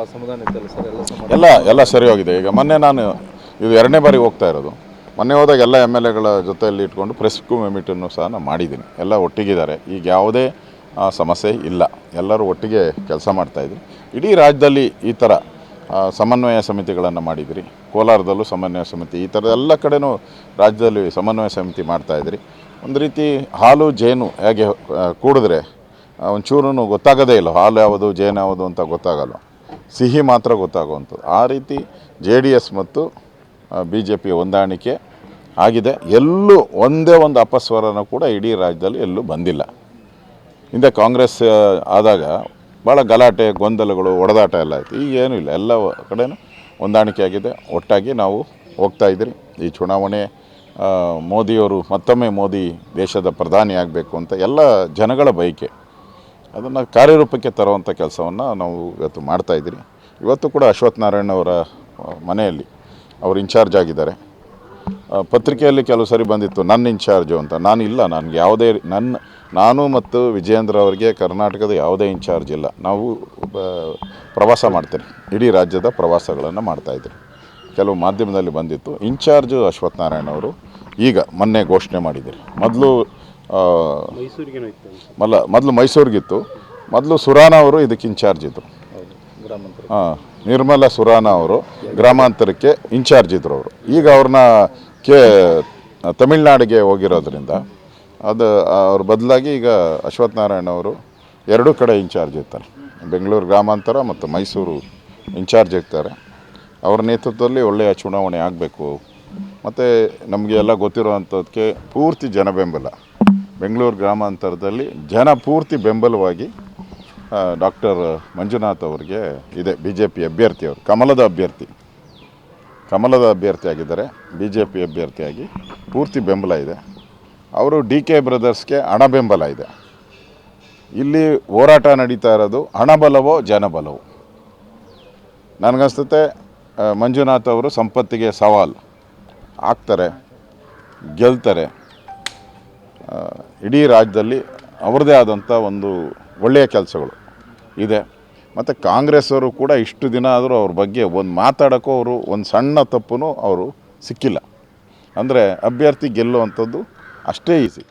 ಸಮಾಧಾನ ಇತ್ತಲ್ಲ ಸರ್, ಎಲ್ಲ ಎಲ್ಲ ಎಲ್ಲ ಸರಿ ಹೋಗಿದೆ. ಈಗ ಮೊನ್ನೆ ನಾನು ಇದು ಎರಡನೇ ಬಾರಿ ಹೋಗ್ತಾ ಇರೋದು. ಮೊನ್ನೆ ಹೋದಾಗ ಎಲ್ಲ MLA ಗಳ ಜೊತೆಯಲ್ಲಿ ಇಟ್ಕೊಂಡು ಪ್ರೆಸ್ ಮೀಟನ್ನು ಸಹ ನಾನು ಮಾಡಿದ್ದೀನಿ. ಎಲ್ಲ ಒಟ್ಟಿಗಿದ್ದಾರೆ. ಈಗ ಯಾವುದೇ ಸಮಸ್ಯೆ ಇಲ್ಲ. ಎಲ್ಲರೂ ಒಟ್ಟಿಗೆ ಕೆಲಸ ಮಾಡ್ತಾಯಿದ್ರಿ. ಇಡೀ ರಾಜ್ಯದಲ್ಲಿ ಈ ಥರ ಸಮನ್ವಯ ಸಮಿತಿಗಳನ್ನು ಮಾಡಿದಿರಿ. ಕೋಲಾರದಲ್ಲೂ ಸಮನ್ವಯ ಸಮಿತಿ, ಈ ಥರದ ಎಲ್ಲ ಕಡೆನೂ ರಾಜ್ಯದಲ್ಲಿ ಸಮನ್ವಯ ಸಮಿತಿ ಮಾಡ್ತಾಯಿದ್ರಿ. ಒಂದು ರೀತಿ ಹಾಲು ಜೇನು ಹೇಗೆ ಕೂಡಿದ್ರೆ ಒಂಚೂರು ಗೊತ್ತಾಗೋದೇ ಇಲ್ಲ, ಹಾಲು ಯಾವುದು ಜೇನು ಯಾವುದು ಅಂತ ಗೊತ್ತಾಗಲ್ಲ, ಸಿಹಿ ಮಾತ್ರ ಗೊತ್ತಾಗುವಂಥದ್ದು. ಆ ರೀತಿ JDS ಮತ್ತು BJP ಹೊಂದಾಣಿಕೆ ಆಗಿದೆ. ಎಲ್ಲೂ ಒಂದೇ ಒಂದು ಅಪಸ್ವರನೂ ಕೂಡ ಇಡೀ ರಾಜ್ಯದಲ್ಲಿ ಎಲ್ಲೂ ಬಂದಿಲ್ಲ. ಹಿಂದೆ ಕಾಂಗ್ರೆಸ್ ಆದಾಗ ಭಾಳ ಗಲಾಟೆ, ಗೊಂದಲಗಳು, ಹೊಡೆದಾಟ ಎಲ್ಲ ಆಯಿತು. ಈಗ ಏನೂ ಇಲ್ಲ, ಎಲ್ಲ ಕಡೆನೂ ಹೊಂದಾಣಿಕೆ ಆಗಿದೆ. ಒಟ್ಟಾಗಿ ನಾವು ಹೋಗ್ತಾಯಿದ್ರಿ. ಈ ಚುನಾವಣೆ ಮೋದಿಯವರು ಮತ್ತೊಮ್ಮೆ ಮೋದಿ ದೇಶದ ಪ್ರಧಾನಿ ಆಗಬೇಕು ಅಂತ ಎಲ್ಲ ಜನಗಳ ಬಯಕೆ. ಅದನ್ನು ಕಾರ್ಯರೂಪಕ್ಕೆ ತರುವಂಥ ಕೆಲಸವನ್ನು ನಾವು ಇವತ್ತು ಮಾಡ್ತಾಯಿದ್ದೀರಿ. ಇವತ್ತು ಕೂಡ ಅಶ್ವಥ್ ನಾರಾಯಣ ಅವರ ಮನೆಯಲ್ಲಿ ಅವರು ಇನ್ಚಾರ್ಜ್ ಆಗಿದ್ದಾರೆ. ಪತ್ರಿಕೆಯಲ್ಲಿ ಕೆಲವು ಸರಿ ಬಂದಿತ್ತು ನನ್ನ ಇನ್ಚಾರ್ಜು ಅಂತ. ನನಗೆ ಯಾವುದೇ ನಾನು ಮತ್ತು ವಿಜಯೇಂದ್ರ ಅವರಿಗೆ ಕರ್ನಾಟಕದ ಯಾವುದೇ ಇನ್ಚಾರ್ಜ್ ಇಲ್ಲ. ನಾವು ಪ್ರವಾಸ ಮಾಡ್ತೀರಿ, ಇಡೀ ರಾಜ್ಯದ ಪ್ರವಾಸಗಳನ್ನು ಮಾಡ್ತಾಯಿದ್ದೀರಿ. ಕೆಲವು ಮಾಧ್ಯಮದಲ್ಲಿ ಬಂದಿತ್ತು ಇನ್ಚಾರ್ಜು ಅಶ್ವಥ್ ನಾರಾಯಣ ಅವರು ಈಗ ಮೊನ್ನೆ ಘೋಷಣೆ ಮಾಡಿದ್ದೀರಿ. ಮೊದಲು ಮೈಸೂರಿಗಿತ್ತು. ಮೊದಲು ಸುರಾನ ಅವರು ಇದಕ್ಕೆ ಇನ್ಚಾರ್ಜ್ ಇದ್ದರು. ನಿರ್ಮಲಾ ಸುರಾನ ಅವರು ಗ್ರಾಮಾಂತರಕ್ಕೆ ಇನ್ಚಾರ್ಜ್ ಇದ್ದರು ಅವರು. ಈಗ ಅವ್ರನ್ನ ತಮಿಳ್ನಾಡಿಗೆ ಹೋಗಿರೋದ್ರಿಂದ ಅವ್ರ ಬದಲಾಗಿ ಈಗ ಅಶ್ವಥ್ ನಾರಾಯಣ ಅವರು ಎರಡೂ ಕಡೆ ಇನ್ಚಾರ್ಜ್ ಇರ್ತಾರೆ. ಬೆಂಗಳೂರು ಗ್ರಾಮಾಂತರ ಮತ್ತು ಮೈಸೂರು ಇನ್ಚಾರ್ಜ್ ಇರ್ತಾರೆ. ಅವ್ರ ನೇತೃತ್ವದಲ್ಲಿ ಒಳ್ಳೆಯ ಚುನಾವಣೆ ಆಗಬೇಕು. ಮತ್ತು ನಮಗೆ ಎಲ್ಲ ಗೊತ್ತಿರುವಂಥದ್ದಕ್ಕೆ ಪೂರ್ತಿ ಜನ ಬೆಂಬಲ ಬೆಂಗಳೂರು ಗ್ರಾಮಾಂತರದಲ್ಲಿ ಪೂರ್ತಿ ಬೆಂಬಲವಾಗಿ ಡಾಕ್ಟರ್ ಮಂಜುನಾಥ್ ಅವರಿಗೆ ಇದೆ. BJP ಅಭ್ಯರ್ಥಿಯವರು ಕಮಲದ ಅಭ್ಯರ್ಥಿ ಆಗಿದ್ದಾರೆ. BJP ಅಭ್ಯರ್ಥಿಯಾಗಿ ಪೂರ್ತಿ ಬೆಂಬಲ ಇದೆ. ಅವರು DK ಬ್ರದರ್ಸ್ಗೆ ಹಣ ಬೆಂಬಲ ಇದೆ. ಇಲ್ಲಿ ಹೋರಾಟ ನಡೀತಾ ಇರೋದು ಹಣಬಲವೋ ಜನಬಲವೋ. ನನಗನ್ಸುತ್ತೆ ಮಂಜುನಾಥ್ ಅವರು ಸಂಪತ್ತಿಗೆ ಸವಾಲು ಆಗ್ತಾರೆ, ಗೆಲ್ತಾರೆ. ಇಡೀ ರಾಜ್ಯದಲ್ಲಿ ಅವ್ರದ್ದೇ ಆದಂಥ ಒಂದು ಒಳ್ಳೆಯ ಕೆಲಸಗಳು ಇದೆ. ಮತ್ತು ಕಾಂಗ್ರೆಸ್ ಅವರು ಕೂಡ ಇಷ್ಟು ದಿನ ಆದರೂ ಅವ್ರ ಬಗ್ಗೆ ಒಂದು ಮಾತಾಡೋಕ್ಕೂ ಅವರು ಒಂದು ಸಣ್ಣ ತಪ್ಪು ಅವರು ಸಿಕ್ಕಿಲ್ಲ. ಅಂದರೆ ಅಭ್ಯರ್ಥಿ ಗೆಲ್ಲುವಂಥದ್ದು ಅಷ್ಟೇ ಈಸಿ.